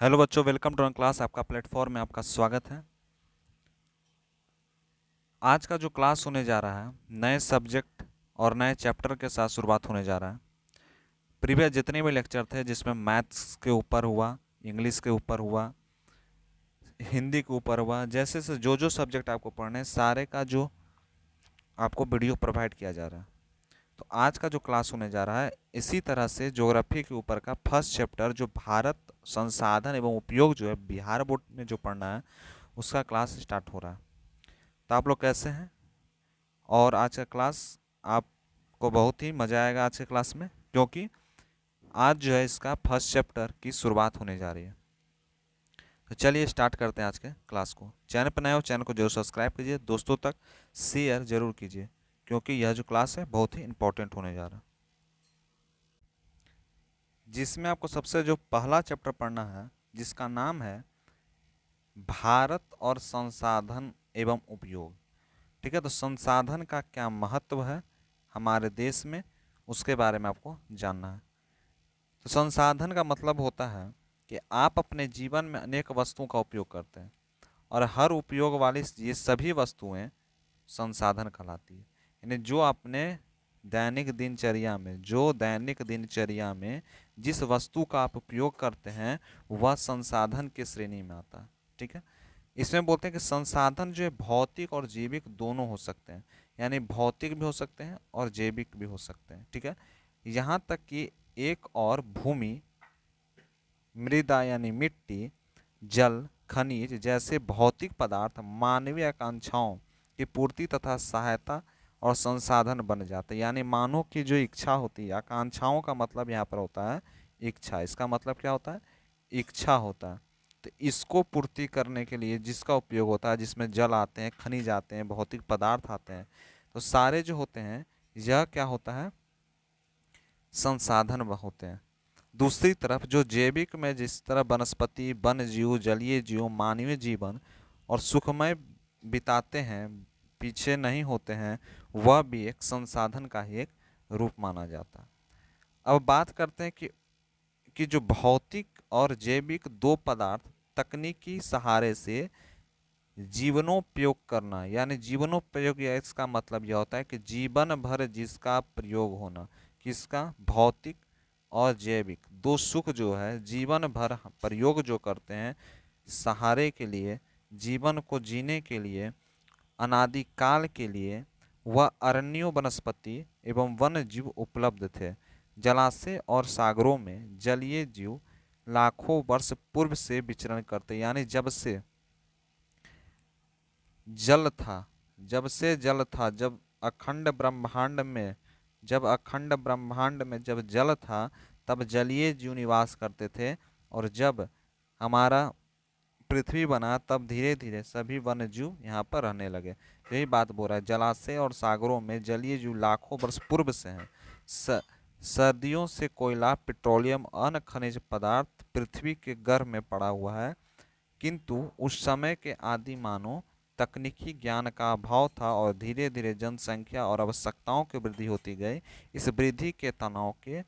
Hello बच्चों, welcome to class. आपका platform में आपका स्वागत है। आज का जो क्लास होने जा रहा है नए सब्जेक्ट और नए चैप्टर के साथ शुरुआत होने जा रहा है। प्रीवियस जितने भी लेक्चर थे जिसमें मैथ्स के ऊपर हुआ, इंग्लिश के ऊपर हुआ, हिंदी के ऊपर हुआ, जैसे से जो सब्जेक्ट आपको पढ़ने हैं सारे का जो आपको वीडियो प्रोवाइड किया जा रहा है। तो आज का जो क्लास होने जा रहा है इसी तरह से ज्योग्राफी के ऊपर का फर्स्ट चैप्टर जो भारत संसाधन एवं उपयोग जो है बिहार बोर्ड में जो पढ़ना है उसका क्लास स्टार्ट हो रहा है। तो आप लोग कैसे हैं? और आज का क्लास आपको बहुत ही मज़ा आएगा आज के क्लास में, क्योंकि आज जो है इसका फर्स्ट चैप्टर की शुरुआत होने जा रही है। तो चलिए स्टार्ट करते हैं आज के क्लास को। चैनल पर नए हो चैनल को जरूर सब्सक्राइब कीजिए, दोस्तों तक शेयर जरूर कीजिए, क्योंकि यह जो क्लास है बहुत ही इंपॉर्टेंट होने जा रहा है, जिसमें आपको सबसे जो पहला चैप्टर पढ़ना है जिसका नाम है भारत और संसाधन एवं उपयोग। ठीक है, तो संसाधन का क्या महत्व है हमारे देश में, उसके बारे में आपको जानना है। तो संसाधन का मतलब होता है कि आप अपने जीवन में अनेक वस्तुओं का उपयोग करते हैं और हर उपयोग वाली ये सभी वस्तुएं संसाधन कहलाती है। यानी जो आपने दैनिक दिनचर्या में जिस वस्तु का आप उपयोग करते हैं वह संसाधन की श्रेणी में आता है। ठीक है, इसमें बोलते हैं कि संसाधन जो है भौतिक और जैविक दोनों हो सकते हैं, यानी भौतिक भी हो सकते हैं और जैविक भी हो सकते हैं। ठीक है, यहाँ तक कि एक और भूमि, मृदा यानी मिट्टी, जल, खनिज जैसे भौतिक पदार्थ मानवीय आकांक्षाओं की पूर्ति तथा सहायता और संसाधन बन जाते हैं। यानी मानव की जो इच्छा होती है, आकांक्षाओं का मतलब यहाँ पर होता है इच्छा। इसका मतलब क्या होता है? इच्छा होता है। तो इसको पूर्ति करने के लिए जिसका उपयोग होता है, जिसमें जल आते हैं, खनिज आते हैं, भौतिक पदार्थ आते हैं, तो सारे जो होते हैं यह क्या होता है? संसाधन होते हैं। दूसरी तरफ जो जैविक में जिस तरह वनस्पति, वन जीव, जलीय जीव मानवीय जीवन और सुखमय बिताते हैं, पीछे नहीं होते हैं, वह भी एक संसाधन का ही एक रूप माना जाता है। अब बात करते हैं कि जो भौतिक और जैविक दो पदार्थ तकनीकी सहारे से जीवनोपयोग करना, यानी जीवनोपयोग, या इसका मतलब यह होता है कि जीवन भर जिसका प्रयोग होना, किसका? भौतिक और जैविक दो सुख जो है जीवन भर प्रयोग जो करते हैं सहारे के लिए, जीवन को जीने के लिए, अनादिकाल के लिए, वह अरण्यों, वनस्पति एवं वन जीव उपलब्ध थे। जलाशय और सागरों में जलीय जीव लाखों वर्ष पूर्व से विचरण करते, यानी जल था जल था, जब अखंड ब्रह्मांड में जब जल था तब जलीय जीव निवास करते थे, और जब हमारा पृथ्वी बना तब धीरे धीरे सभी वन्य जीव यहाँ पर रहने लगे। यही बात बोल रहा है, जलाशय और सागरों में जलीय जीव लाखों वर्ष पूर्व से हैं। सर्दियों से कोयला, पेट्रोलियम, अन्य खनिज पदार्थ पृथ्वी के गर्भ में पड़ा हुआ है, किंतु उस समय के आदि मानव तकनीकी ज्ञान का अभाव था और धीरे धीरे जनसंख्या और आवश्यकताओं की वृद्धि होती गई। इस वृद्धि के तनाव के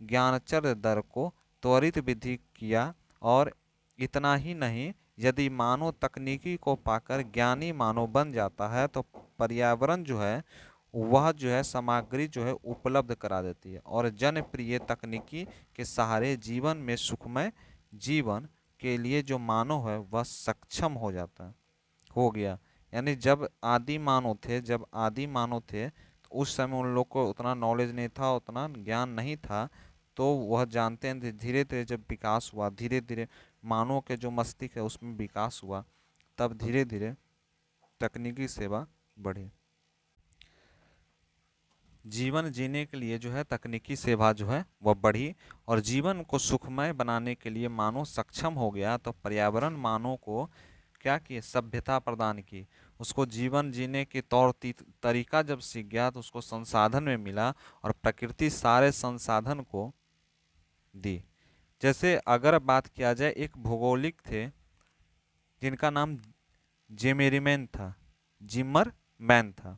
ज्ञानचर दर को त्वरित वृद्धि किया, और इतना ही नहीं, यदि मानव तकनीकी को पाकर ज्ञानी मानव बन जाता है तो पर्यावरण जो है वह जो है सामग्री जो है उपलब्ध करा देती है, और जनप्रिय तकनीकी के सहारे जीवन में सुखमय जीवन के लिए जो मानव है वह सक्षम हो गया। यानी जब आदि मानव थे तो उस समय उन लोग को उतना नॉलेज नहीं था, उतना ज्ञान नहीं था, तो वह जानते हैं धीरे धीरे जब विकास हुआ, धीरे धीरे मानव के जो मस्तिष्क है उसमें विकास हुआ, तब धीरे धीरे तकनीकी सेवा बढ़ी। जीवन जीने के लिए जो है तकनीकी सेवा जो है वह बढ़ी, और जीवन को सुखमय बनाने के लिए मानव सक्षम हो गया। तो पर्यावरण मानव को क्या किए? सभ्यता प्रदान की। उसको जीवन जीने के तौर तरीका जब सीख गया तो उसको संसाधन में मिला, और प्रकृति सारे संसाधन को दी। जैसे अगर बात किया जाए, एक भौगोलिक थे जिनका नाम जिमेरीमैन था, जिमर मैन था।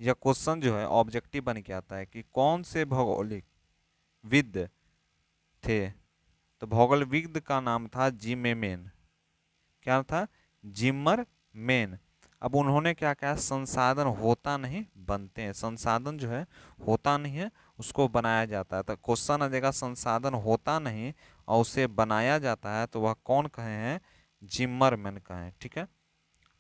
यह क्वेश्चन जो है ऑब्जेक्टिव बन के आता है कि कौन से भौगोलिक विद थे? तो भौगोलिकविद का नाम था जिमेमेन। क्या था? जिमरमेन। अब उन्होंने क्या कहा, संसाधन होता नहीं बनते हैं। संसाधन जो है होता नहीं है, उसको बनाया जाता है। तो क्वेश्चन आ जाएगा, संसाधन होता नहीं और उसे बनाया जाता है, तो वह कौन कहे हैं? जिमरमैन कहे हैं। ठीक है।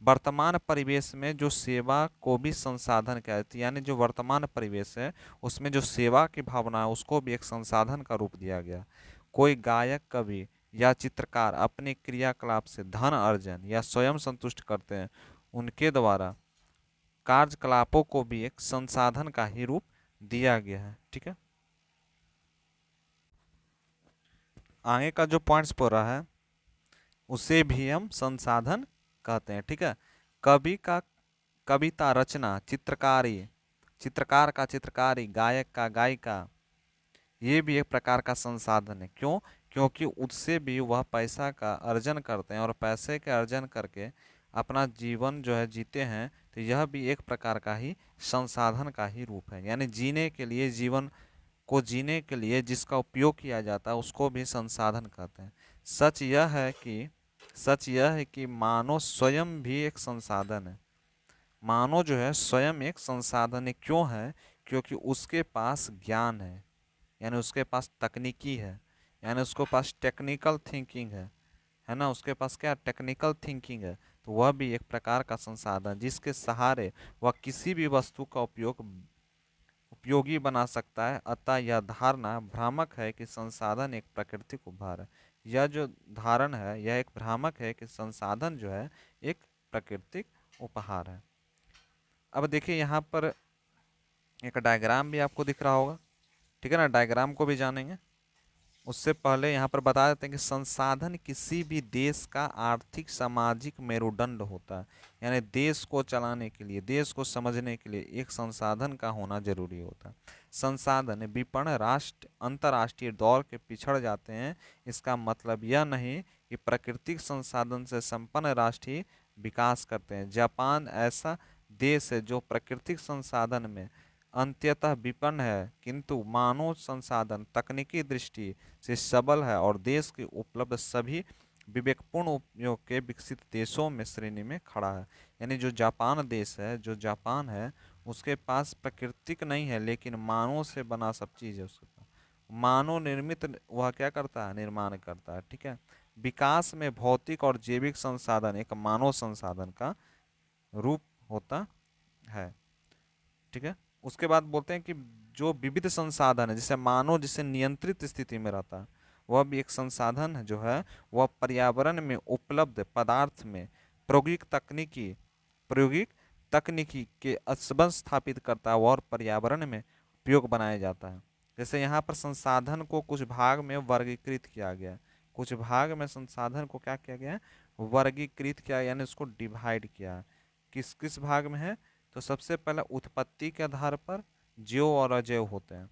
वर्तमान परिवेश में जो सेवा को भी संसाधन कहती है, यानी जो वर्तमान परिवेश है उसमें जो सेवा की भावना है उसको भी एक संसाधन का रूप दिया गया। कोई गायक, कवि या चित्रकार अपने क्रियाकलाप से धन अर्जन या स्वयं संतुष्ट करते हैं, उनके द्वारा कार्यकलापों को भी एक संसाधन का ही रूप दिया गया है। ठीक है। आगे का जो पॉइंट्स पढ़ रहा है उसे भी हम संसाधन कहते हैं। ठीक है। कवि का कविता रचना, चित्रकारी, चित्रकार का चित्रकारी, गायक का गायिका, ये भी एक प्रकार का संसाधन है। क्यों? क्योंकि उससे भी वह पैसा का अर्जन करते हैं और पैसे के अर्जन करके अपना जीवन जो है जीते हैं। तो यह भी एक प्रकार का ही संसाधन का ही रूप है। यानी जीने के लिए, जीवन को जीने के लिए जिसका उपयोग किया जाता है उसको भी संसाधन कहते हैं। सच यह है कि सच यह है कि मानव स्वयं भी एक संसाधन है। मानव जो है स्वयं एक संसाधन है। क्यों है? क्योंकि उसके पास ज्ञान है, यानी उसके पास तकनीकी है, यानी उसके पास टेक्निकल थिंकिंग है ना। उसके पास क्या? टेक्निकल थिंकिंग है। तो वह भी एक प्रकार का संसाधन, जिसके सहारे वह किसी भी वस्तु का उपयोगी बना सकता है। अतः यह धारणा भ्रामक है कि संसाधन एक प्राकृतिक उपहार है। यह जो धारण है यह एक भ्रामक है कि संसाधन जो है एक प्राकृतिक उपहार है। अब देखिए यहाँ पर एक डायग्राम भी आपको दिख रहा होगा। ठीक है ना, डायग्राम को भी जानेंगे। उससे पहले यहाँ पर बता देते हैं कि संसाधन किसी भी देश का आर्थिक सामाजिक मेरुदंड होता है। यानी देश को चलाने के लिए, देश को समझने के लिए एक संसाधन का होना जरूरी होता है। संसाधन विपणन राष्ट्र अंतर्राष्ट्रीय दौर के पिछड़ जाते हैं। इसका मतलब यह नहीं कि प्राकृतिक संसाधन से संपन्न राष्ट्र ही विकास करते हैं। जापान ऐसा देश है जो प्राकृतिक संसाधन में अंत्यतः विपन्न है, किंतु मानव संसाधन तकनीकी दृष्टि से सबल है और देश के उपलब्ध सभी विवेकपूर्ण उपयोग के विकसित देशों में श्रेणी में खड़ा है। यानी जो जापान देश है, जो जापान है, उसके पास प्राकृतिक नहीं है लेकिन मानव से बना सब चीज़ है उसके पास। मानव निर्मित वह क्या करता है? निर्माण करता है। ठीक है। विकास में भौतिक और जैविक संसाधन एक मानव संसाधन का रूप होता है। ठीक है। उसके बाद बोलते हैं कि जो विविध संसाधन है, जैसे मानव जिसे नियंत्रित स्थिति में रहता है, वह भी एक संसाधन है जो है वह पर्यावरण में उपलब्ध पदार्थ में प्रायोगिक तकनीकी के असबंध स्थापित करता है और पर्यावरण में उपयोग बनाया जाता है। जैसे यहाँ पर संसाधन को कुछ भाग में वर्गीकृत किया गया है। कुछ भाग में संसाधन को क्या किया गया है? वर्गीकृत किया, यानी उसको डिवाइड किया है। किस किस भाग में है? तो सबसे पहले उत्पत्ति के आधार पर जैव और अजैव होते हैं।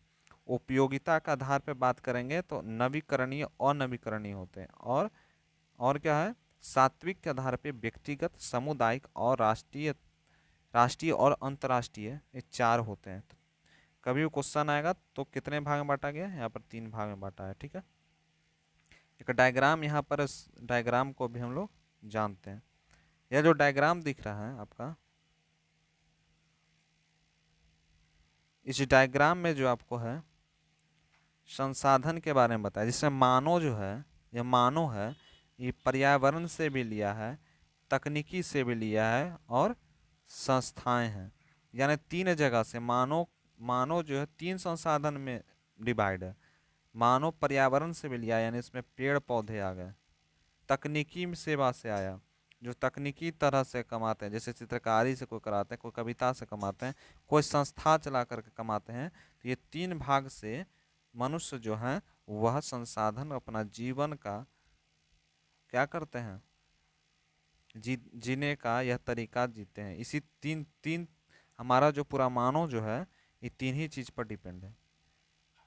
उपयोगिता के आधार पर बात करेंगे तो नवीकरणीय और अनवीकरणीय होते हैं। और क्या है? सात्विक के आधार पर व्यक्तिगत, सामुदायिक और राष्ट्रीय राष्ट्रीय और अंतर्राष्ट्रीय, ये चार होते हैं। तो कभी भी क्वेश्चन आएगा तो कितने भाग में बांटा गया है? यहाँ पर 3 भाग में बांटा है। ठीक है। एक डायग्राम यहाँ पर, इस डायग्राम को भी हम लोग जानते हैं। यह जो डायग्राम दिख रहा है आपका, इस डायग्राम में जो आपको है संसाधन के बारे में बताया, जिसमें मानव जो है, यह मानव है, ये पर्यावरण से भी लिया है, तकनीकी से भी लिया है और संस्थाएं हैं। यानी 3 जगह से मानव मानव जो है 3 संसाधन में डिवाइड है। मानव पर्यावरण से भी लिया, यानी इसमें पेड़ पौधे आ गए। तकनीकी सेवा से आया, जो तकनीकी तरह से कमाते हैं, जैसे चित्रकारी से कोई कराते हैं, कोई कविता से कमाते हैं, कोई संस्था चला करके कमाते हैं। तो ये 3 भाग से मनुष्य जो है वह संसाधन अपना जीवन का क्या करते हैं? जीने का यह तरीका जीते हैं। इसी तीन तीन हमारा जो पूरा मानव जो है ये 3 ही चीज पर डिपेंड है,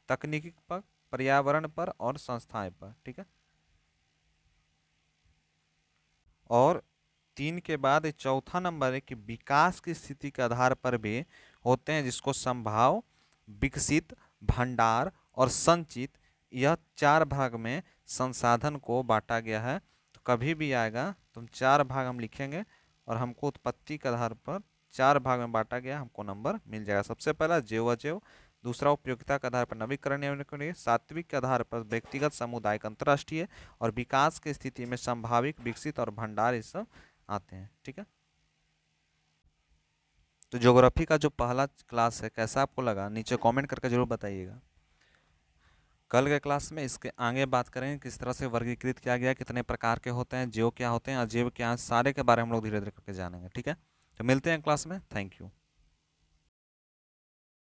तकनीकी पर, पर्यावरण पर और संस्थाएं पर। ठीक है। और 3 के बाद चौथा नंबर है कि विकास की स्थिति के आधार पर भी होते हैं, जिसको संभाव, विकसित, भंडार और संचित, यह 4 भाग में संसाधन को बांटा गया है, तो कभी भी आएगा तो हम 4 भाग हम लिखेंगे और हमको उत्पत्ति के आधार पर 4 भाग में बांटा गया, हमको नंबर मिल जाएगा। सबसे पहला जैव अजैव, दूसरा उपयोगिता के आधार पर नवीकरणीय एवं सात्विक के आधार पर व्यक्तिगत सामुदायिक अंतर्राष्ट्रीय, और विकास की स्थिति में संभाविक विकसित और भंडार, ये सब आते हैं। ठीक है, तो ज्योग्राफी का जो पहला क्लास है कैसा आपको लगा, नीचे कमेंट करके जरूर बताइएगा। कल के क्लास में इसके आगे बात करेंगे किस तरह से वर्गीकृत किया गया, कितने प्रकार के होते हैं, जीव क्या होते हैं, अजीव क्या हैं, सारे के बारे में हम लोग धीरे धीरे करके जानेंगे। ठीक है, तो मिलते हैं क्लास में। Thank you.